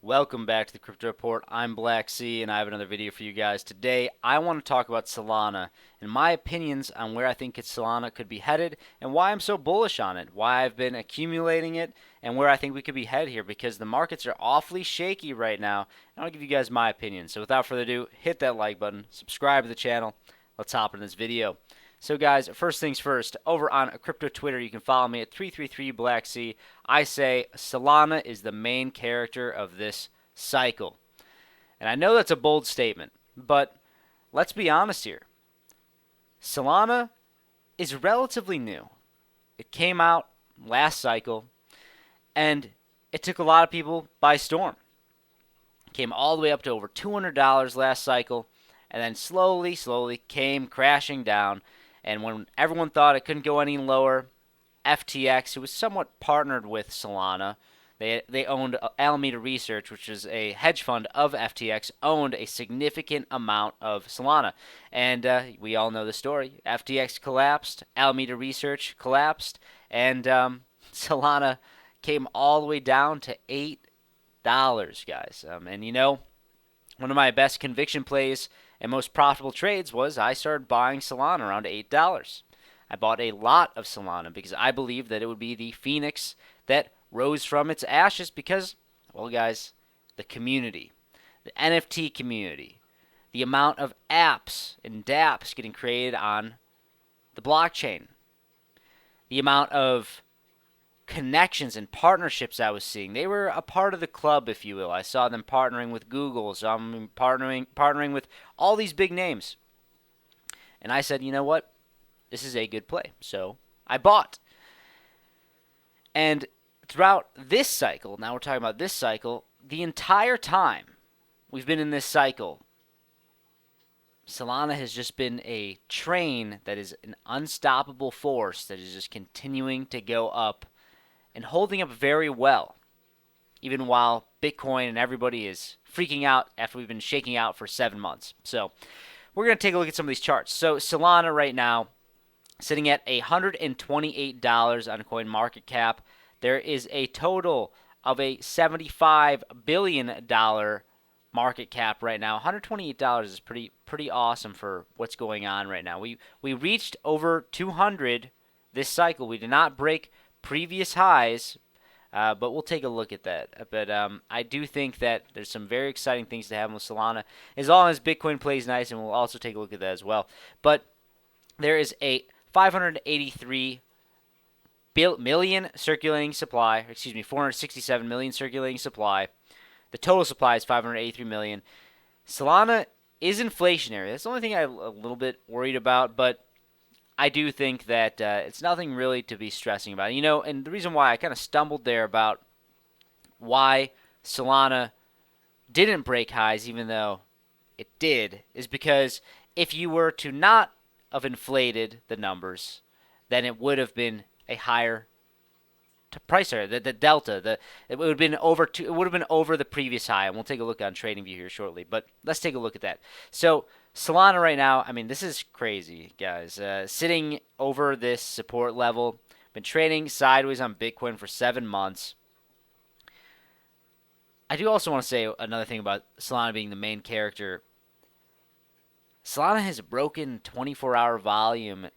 Welcome back to the Crypto Report. I'm Black C, and I have another video for you guys. Today, I want to talk about Solana and my opinions on where I think Solana could be headed and why I'm so bullish on it, why I've been accumulating it, and where I think we could be headed here because the markets are awfully shaky right now. And I'll give you guys my opinion. So without further ado, hit that like button, subscribe to the channel. Let's hop into this video. So guys, first things first, over on crypto Twitter, you can follow me at 333BlackC. I say Solana is the main character of this cycle. And I know that's a bold statement, but let's be honest here. Solana is relatively new. It came out last cycle, and it took a lot of people by storm. It came all the way up to over $200 last cycle, and then slowly came crashing down. And when everyone thought it couldn't go any lower, FTX, who was somewhat partnered with Solana, they owned Alameda Research, which is a hedge fund of FTX, owned a significant amount of Solana. And we all know the story. FTX collapsed, Alameda Research collapsed, and Solana came all the way down to $8, guys. And you know, one of my best conviction plays and most profitable trades was I started buying Solana around $8. I bought a lot of Solana because I believed that it would be the phoenix that rose from its ashes because, well, guys, the community, the NFT community, the amount of apps and dApps getting created on the blockchain, the amount of connections and partnerships I was seeing. They were a part of the club, if you will. I saw them partnering with Google, so I'm partnering with all these big names. And I said, you know what? This is a good play. So I bought. And throughout this cycle, now we're talking about this cycle, the entire time we've been in this cycle, Solana has just been a train that is an unstoppable force that is just continuing to go up and holding up very well, even while Bitcoin and everybody is freaking out after we've been shaking out for 7 months. So we're going to take a look at some of these charts. So Solana right now sitting at $128 on coin market cap. There is a total of a $75 billion market cap right now. $128 is pretty awesome for what's going on right now. We reached over 200 this cycle. We did not break previous highs, but we'll take a look at that. But I do think that there's some very exciting things to happen with Solana, as long as Bitcoin plays nice, and we'll also take a look at that as well. But there is a 583 million circulating supply, 467 million circulating supply. The total supply is 583 million. Solana is inflationary. That's the only thing I'm a little bit worried about, but I do think that it's nothing really to be stressing about. You know, and the reason why I kind of stumbled there about why Solana didn't break highs, even though it did, is because if you were to not have inflated the numbers, then it would have been a higher price area. The delta, it would have been over the previous high, and we'll take a look on TradingView here shortly. But let's take a look at that. So Solana right now, I mean, this is crazy, guys. Sitting over this support level, been trading sideways on Bitcoin for 7 months. I do also want to say another thing about Solana being the main character. Solana has broken 24-hour volume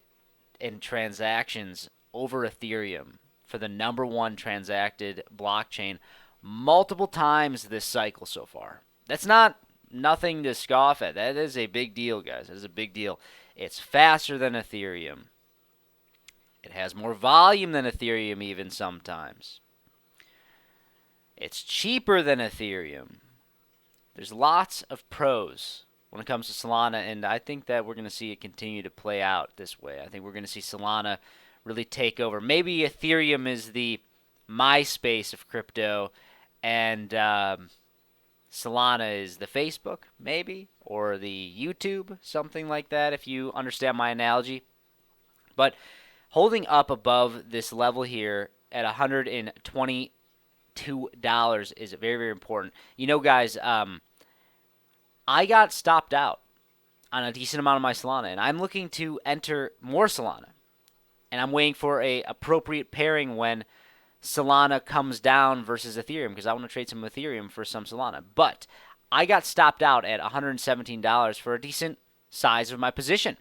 in transactions over Ethereum for the #1 transacted blockchain multiple times this cycle so far. That's nothing to scoff at. That is a big deal, guys. That is a big deal. It's faster than Ethereum. It has more volume than Ethereum even sometimes. It's cheaper than Ethereum. There's lots of pros when it comes to Solana, and I think that we're going to see it continue to play out this way. I think we're going to see Solana really take over. Maybe Ethereum is the MySpace of crypto, and Solana is the Facebook, maybe, or the YouTube, something like that, if you understand my analogy. But holding up above this level here at $122 is very, very important. You know, guys, I got stopped out on a decent amount of my Solana, and I'm looking to enter more Solana. And I'm waiting for a appropriate pairing when Solana comes down versus Ethereum, because I want to trade some Ethereum for some Solana. But I got stopped out at $117 for a decent size of my position.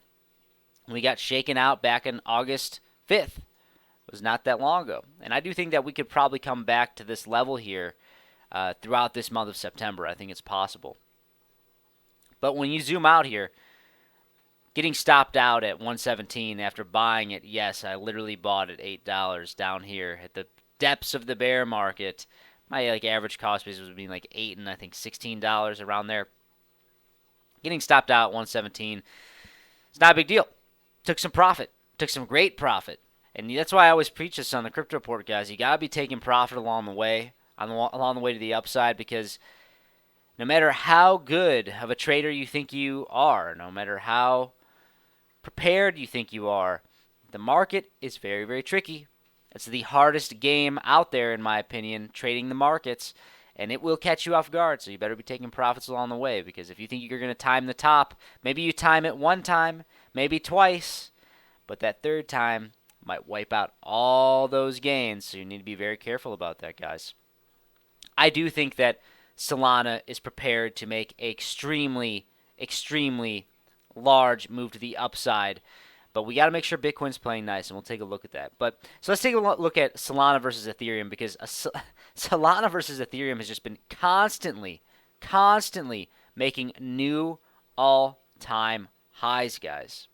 We got shaken out back in August 5th. It was not that long ago. And I do think that we could probably come back to this level here throughout this month of September. I think it's possible. But when you zoom out here, getting stopped out at 117 after buying it, yes, I literally bought it $8 down here at the depths of the bear market. My average cost basis was being like $8 and I think $16 around there. Getting stopped out at 117, it's not a big deal. Took some profit, took some great profit. And that's why I always preach this on the Crypto Report, guys. You got to be taking profit along the way, along the way to the upside, because no matter how good of a trader you think you are, no matter how prepared you think you are, the market is very, very tricky. It's the hardest game out there, in my opinion, trading the markets, and it will catch you off guard. So you better be taking profits along the way, because if you think you're going to time the top, maybe you time it one time, maybe twice, but that third time might wipe out all those gains. So you need to be very careful about that, guys. I do think that Solana is prepared to make an extremely, extremely large move to the upside, but we got to make sure Bitcoin's playing nice, and we'll take a look at that. But so let's take a look at Solana versus Ethereum, because Solana versus Ethereum has just been constantly making new all-time highs, guys.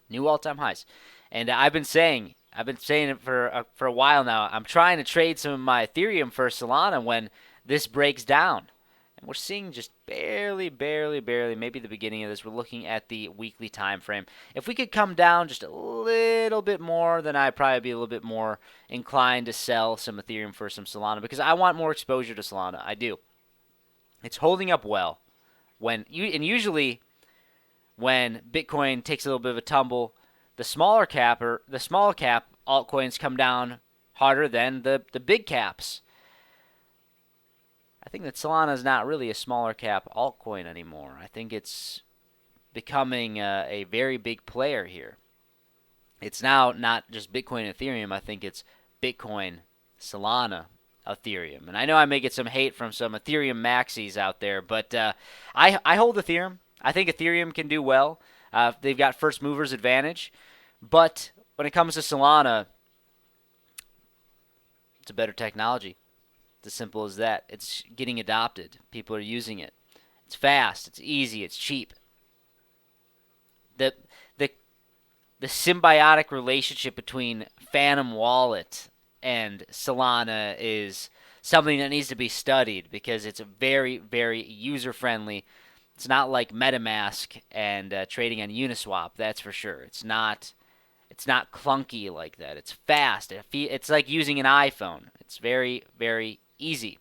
New all-time highs. And I've been saying it for a while now. I'm trying to trade some of my Ethereum for Solana when this breaks down. And we're seeing just barely, maybe the beginning of this. We're looking at the weekly time frame. If we could come down just a little bit more, then I'd probably be a little bit more inclined to sell some Ethereum for some Solana, because I want more exposure to Solana. I do. It's holding up well. Usually when Bitcoin takes a little bit of a tumble, the small cap altcoins come down harder than the big caps. I think that Solana is not really a smaller cap altcoin anymore. I think it's becoming a very big player here. It's now not just Bitcoin and Ethereum. I think it's Bitcoin, Solana, Ethereum. And I know I may get some hate from some Ethereum maxis out there, but I hold Ethereum. I think Ethereum can do well. They've got first movers advantage. But when it comes to Solana, it's a better technology. It's as simple as that. It's getting adopted. People are using it. It's fast. It's easy. It's cheap. The symbiotic relationship between Phantom Wallet and Solana is something that needs to be studied, because it's very, very user-friendly. It's not like MetaMask and trading on Uniswap, that's for sure. It's not clunky like that. It's fast. It's like using an iPhone. It's very, very easy.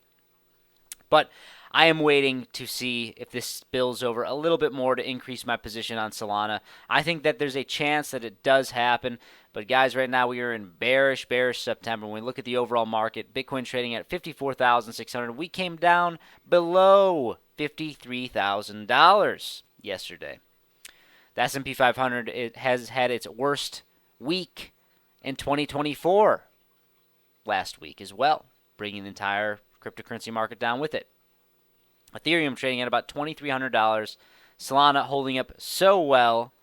But I am waiting to see if this spills over a little bit more to increase my position on Solana. I think that there's a chance that it does happen. But guys, right now we are in bearish September. When we look at the overall market, Bitcoin trading at $54,600. We came down below $53,000 yesterday. The S&P 500, it has had its worst week in 2024 last week as well, bringing the entire cryptocurrency market down with it. Ethereum trading at about $2,300. Solana holding up so well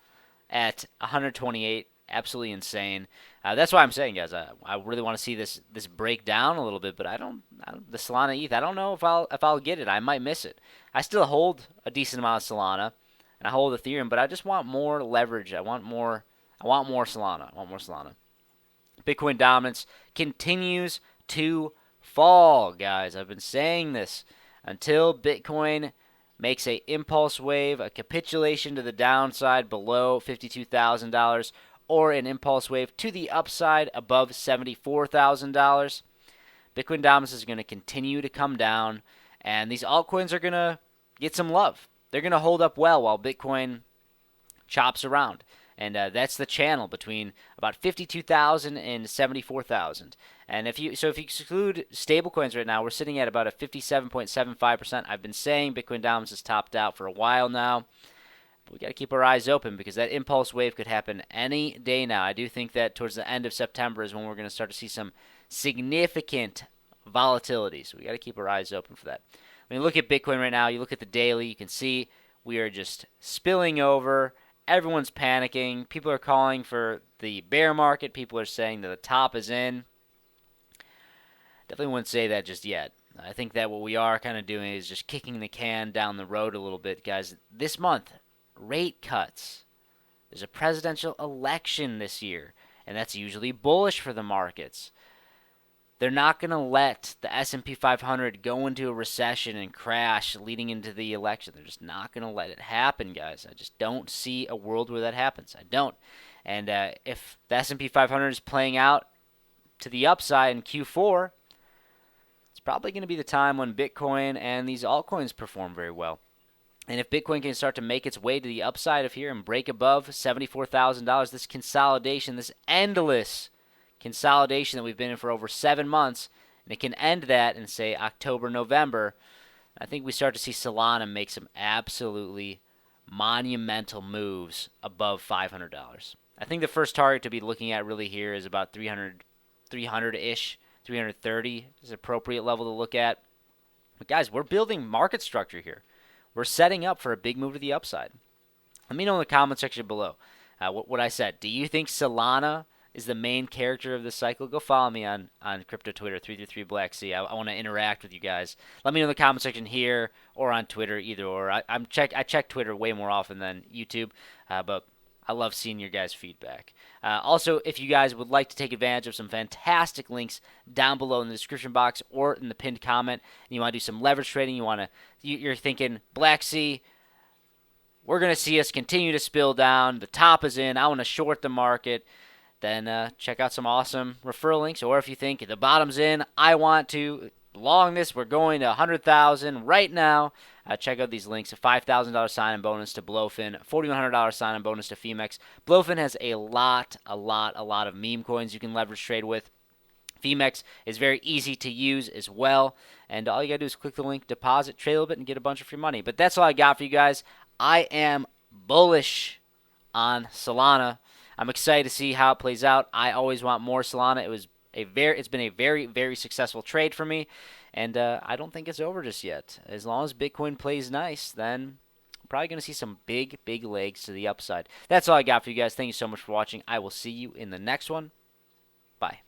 at $128. Absolutely insane. That's why I'm saying, guys, I really want to see this break down a little bit, but the Solana ETH, I don't know if I'll get it. I might miss it. I still hold a decent amount of Solana, and I hold Ethereum, but I just want more leverage. I want more Solana. Bitcoin dominance continues to fall, guys. I've been saying this. Until Bitcoin makes a impulse wave, a capitulation to the downside below $52,000, or an impulse wave to the upside above $74,000, Bitcoin dominance is going to continue to come down, and these altcoins are going to get some love. They're going to hold up well while Bitcoin chops around. And that's the channel between about 52,000 and 74,000. And if you exclude stablecoins right now, we're sitting at about a 57.75%. I've been saying Bitcoin dominance has topped out for a while now. But we got to keep our eyes open, because that impulse wave could happen any day now. I do think that towards the end of September is when we're going to start to see some significant volatility. So we got to keep our eyes open for that. When you look at Bitcoin right now, you look at the daily, you can see we are just spilling over. Everyone's panicking. People are calling for the bear market. People are saying that the top is in. Definitely wouldn't say that just yet. I think that what we are kind of doing is just kicking the can down the road a little bit, guys. This month, rate cuts. There's a presidential election this year, and that's usually bullish for the markets. They're not going to let the S&P 500 go into a recession and crash leading into the election. They're just not going to let it happen, guys. I just don't see a world where that happens. I don't. And if the S&P 500 is playing out to the upside in Q4, it's probably going to be the time when Bitcoin and these altcoins perform very well. And if Bitcoin can start to make its way to the upside of here and break above $74,000, this consolidation, this endless consolidation that we've been in for over 7 months, and it can end that in, say, October, November, I think we start to see Solana make some absolutely monumental moves above $500. I think the first target to be looking at really here is about 300-ish, 330 is an appropriate level to look at. But guys, we're building market structure here. We're setting up for a big move to the upside. Let me know in the comment section below what I said. Do you think Solana is the main character of this cycle? Go follow me on crypto Twitter, 333blacksea. I want to interact with you guys. Let me know in the comment section here or on Twitter, either or. I check Twitter way more often than YouTube, but I love seeing your guys' feedback. Also, if you guys would like to take advantage of some fantastic links down below in the description box or in the pinned comment, and you want to do some leverage trading, you're thinking, Black Sea, we're going to see us continue to spill down. The top is in. I want to short the market. Then check out some awesome referral links. Or if you think the bottom's in, I want to long this, we're going to 100,000 right now. Check out these links: a $5,000 sign-in bonus to Blowfin, $4,100 sign-in bonus to Femex. Blowfin has a lot of meme coins you can leverage trade with. Femex is very easy to use as well, and all you gotta do is click the link, deposit, trade a little bit, and get a bunch of free money. But that's all I got for you guys. I am bullish on Solana. I'm excited to see how it plays out. I always want more Solana. It's been a very successful trade for me, and I don't think it's over just yet. As long as Bitcoin plays nice, then I'm probably going to see some big legs to the upside. That's all I got for you guys. Thank you so much for watching. I will see you in the next one. Bye.